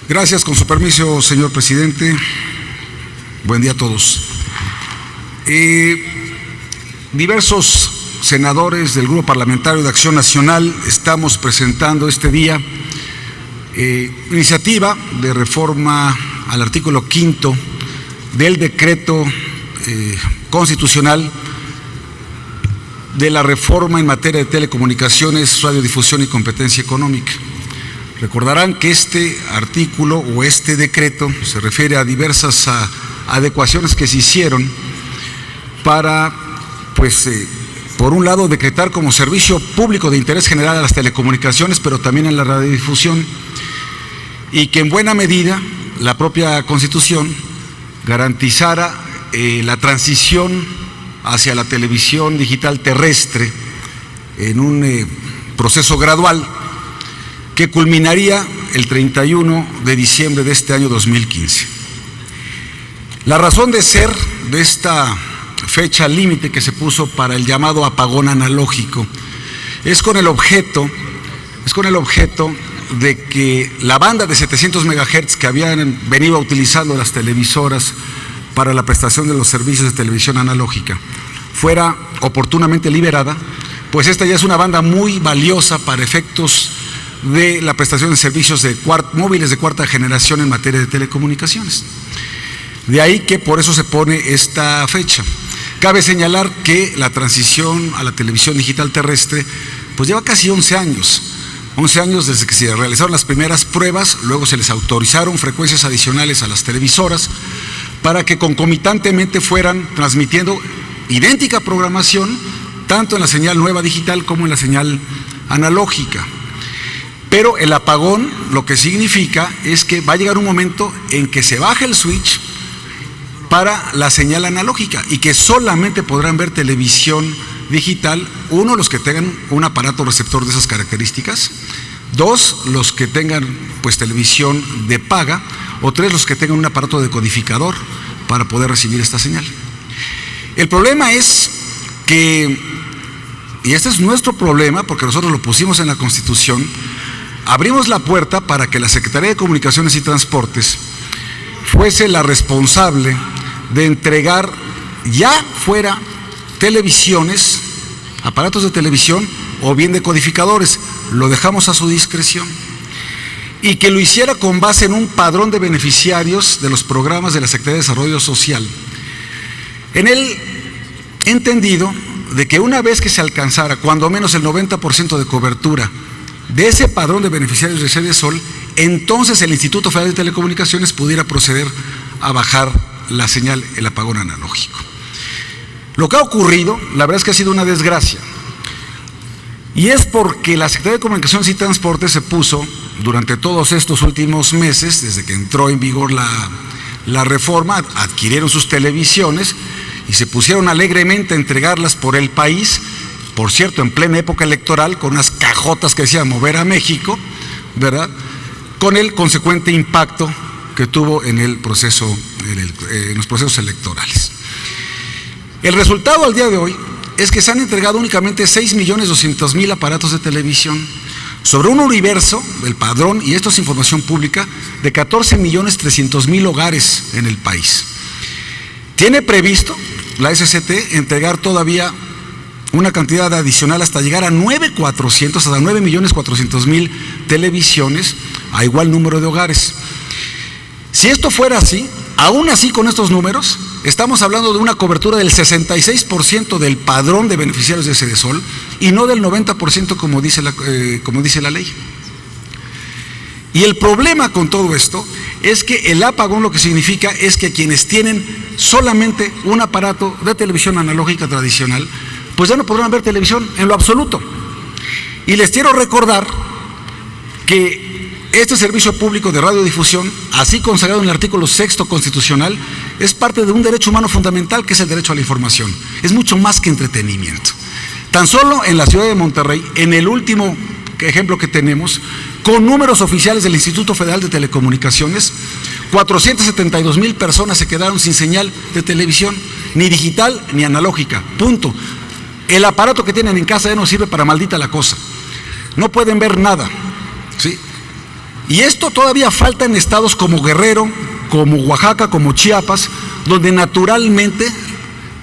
Gracias, con su permiso, señor presidente. Buen día a todos. Diversos senadores del Grupo Parlamentario de Acción Nacional estamos presentando este día iniciativa de reforma al artículo 5 del decreto constitucional de la reforma en materia de telecomunicaciones, radiodifusión y competencia económica. Recordarán que este artículo o este decreto se refiere a diversas adecuaciones que se hicieron para, por un lado, decretar como servicio público de interés general a las telecomunicaciones, pero también a la radiodifusión, y que en buena medida la propia Constitución garantizara la transición hacia la televisión digital terrestre en un proceso gradual que culminaría el 31 de diciembre de este año 2015. La razón de ser de esta fecha límite que se puso para el llamado apagón analógico es con el objeto de que la banda de 700 MHz que habían venido utilizando las televisoras para la prestación de los servicios de televisión analógica fuera oportunamente liberada, pues esta ya es una banda muy valiosa para efectos de la prestación de servicios de móviles de cuarta generación en materia de telecomunicaciones. De ahí que por eso se pone esta fecha. Cabe señalar que la transición a la televisión digital terrestre pues lleva casi 11 años. 11 años desde que se realizaron las primeras pruebas, luego se les autorizaron frecuencias adicionales a las televisoras para que concomitantemente fueran transmitiendo idéntica programación tanto en la señal nueva digital como en la señal analógica. Pero el apagón lo que significa es que va a llegar un momento en que se baja el switch para la señal analógica y que solamente podrán ver televisión digital, uno, los que tengan un aparato receptor de esas características, dos, los que tengan televisión de paga, o tres, los que tengan un aparato decodificador para poder recibir esta señal. El problema es que, y este es nuestro problema porque nosotros lo pusimos en la Constitución, abrimos la puerta para que la Secretaría de Comunicaciones y Transportes fuese la responsable de entregar ya fuera televisiones, aparatos de televisión o bien decodificadores, lo dejamos a su discreción, y que lo hiciera con base en un padrón de beneficiarios de los programas de la Secretaría de Desarrollo Social, en el entendido de que una vez que se alcanzara cuando menos el 90% de cobertura de ese padrón de beneficiarios de CDSOL, entonces el Instituto Federal de Telecomunicaciones pudiera proceder a bajar la señal, el apagón analógico. Lo que ha ocurrido, la verdad es que ha sido una desgracia, y es porque la Secretaría de Comunicaciones y Transportes se puso durante todos estos últimos meses, desde que entró en vigor la reforma, adquirieron sus televisiones y se pusieron alegremente a entregarlas por el país, por cierto, en plena época electoral, con unas cajotas que decían mover a México, ¿verdad?, con el consecuente impacto que tuvo en el proceso, en los procesos electorales. El resultado al día de hoy es que se han entregado únicamente 6.200.000 aparatos de televisión sobre un universo del padrón, y esto es información pública, de 14.300.000 hogares en el país. Tiene previsto la SCT entregar todavía una cantidad adicional hasta llegar a 9.400.000 televisiones a igual número de hogares. Si esto fuera así, aún así con estos números, estamos hablando de una cobertura del 66% del padrón de beneficiarios de CDSOL y no del 90% como dice la ley. Y el problema con todo esto es que el apagón lo que significa es que quienes tienen solamente un aparato de televisión analógica tradicional, pues ya no podrán ver televisión en lo absoluto. Y les quiero recordar que este servicio público de radiodifusión, así consagrado en el artículo 6 constitucional, es parte de un derecho humano fundamental que es el derecho a la información. Es mucho más que entretenimiento. Tan solo en la ciudad de Monterrey, en el último ejemplo que tenemos, con números oficiales del Instituto Federal de Telecomunicaciones, 472,000 personas se quedaron sin señal de televisión, ni digital ni analógica, punto. El aparato que tienen en casa ya no sirve para maldita la cosa. No pueden ver nada, ¿sí? Y esto todavía falta en estados como Guerrero, como Oaxaca, como Chiapas, donde naturalmente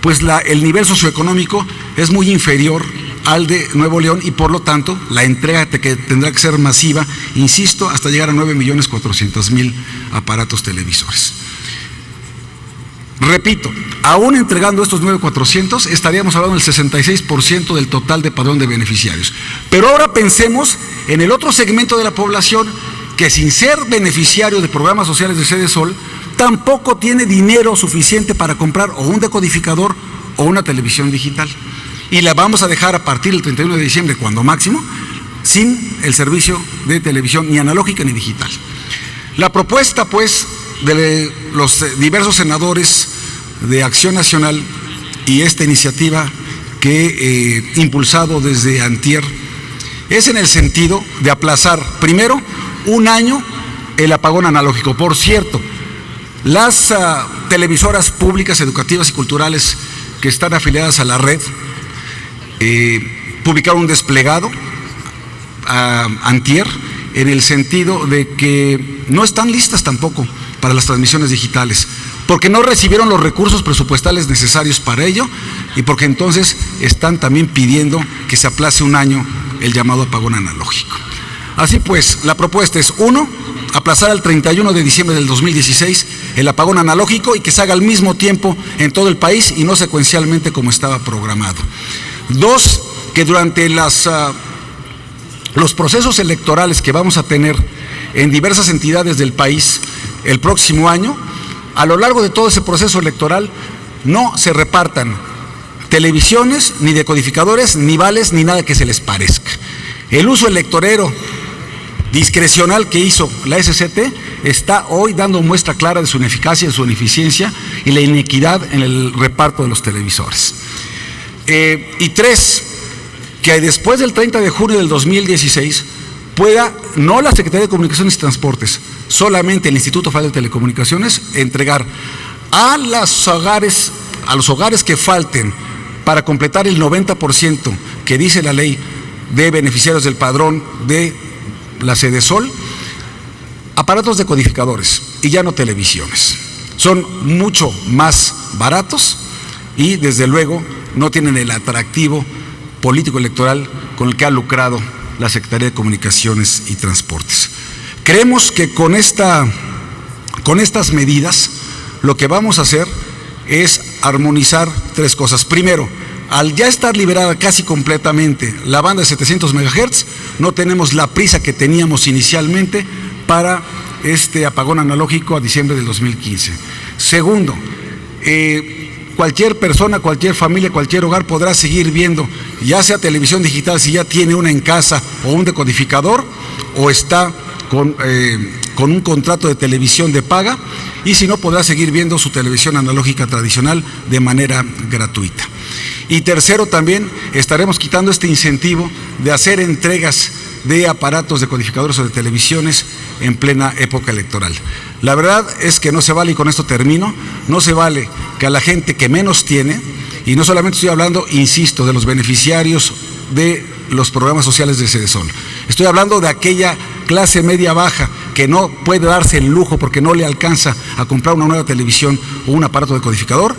pues el nivel socioeconómico es muy inferior al de Nuevo León y por lo tanto la entrega que tendrá que ser masiva, insisto, hasta llegar a 9.400.000 aparatos televisores. Repito, aún entregando estos 9.400 estaríamos hablando del 66% del total de padrón de beneficiarios. Pero ahora pensemos en el otro segmento de la población que sin ser beneficiario de programas sociales de Sede Sol, tampoco tiene dinero suficiente para comprar o un decodificador o una televisión digital. Y la vamos a dejar a partir del 31 de diciembre, cuando máximo, sin el servicio de televisión ni analógica ni digital. La propuesta, pues, de los diversos senadores de Acción Nacional y esta iniciativa que he impulsado desde antier, es en el sentido de aplazar, primero, un año el apagón analógico. Por cierto, las televisoras públicas, educativas y culturales que están afiliadas a la red publicaron un desplegado antier en el sentido de que no están listas tampoco para las transmisiones digitales, porque no recibieron los recursos presupuestales necesarios para ello y porque entonces están también pidiendo que se aplace un año el llamado apagón analógico. Así pues, la propuesta es, 1, aplazar al 31 de diciembre del 2016 el apagón analógico y que se haga al mismo tiempo en todo el país y no secuencialmente como estaba programado. 2, que durante los procesos electorales que vamos a tener en diversas entidades del país el próximo año, a lo largo de todo ese proceso electoral no se repartan televisiones, ni decodificadores, ni vales, ni nada que se les parezca. El uso electorero discrecional que hizo la SCT está hoy dando muestra clara de su ineficacia, de su ineficiencia y la inequidad en el reparto de los televisores. Y 3, que después del 30 de junio del 2016 pueda, no la Secretaría de Comunicaciones y Transportes, solamente el Instituto Federal de Telecomunicaciones, entregar a los hogares que falten para completar el 90% que dice la ley de beneficiarios del padrón de la Sede Sol, aparatos decodificadores y ya no televisiones. Son mucho más baratos y desde luego no tienen el atractivo político electoral con el que ha lucrado la Secretaría de Comunicaciones y Transportes. Creemos que con estas medidas lo que vamos a hacer es armonizar 3 cosas. Primero, al ya estar liberada casi completamente la banda de 700 MHz, no tenemos la prisa que teníamos inicialmente para este apagón analógico a diciembre del 2015. Segundo, cualquier persona, cualquier familia, cualquier hogar podrá seguir viendo, ya sea televisión digital si ya tiene una en casa o un decodificador, o está con un contrato de televisión de paga, y si no podrá seguir viendo su televisión analógica tradicional de manera gratuita. Y tercero, también estaremos quitando este incentivo de hacer entregas de aparatos decodificadores o de televisiones en plena época electoral. La verdad es que no se vale, y con esto termino, no se vale que a la gente que menos tiene, y no solamente estoy hablando, insisto, de los beneficiarios de los programas sociales de Sede Sol, estoy hablando de aquella clase media baja que no puede darse el lujo porque no le alcanza a comprar una nueva televisión o un aparato decodificador,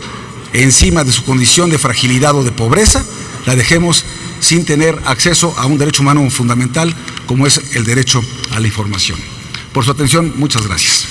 encima de su condición de fragilidad o de pobreza, la dejemos sin tener acceso a un derecho humano fundamental como es el derecho a la información. Por su atención, muchas gracias.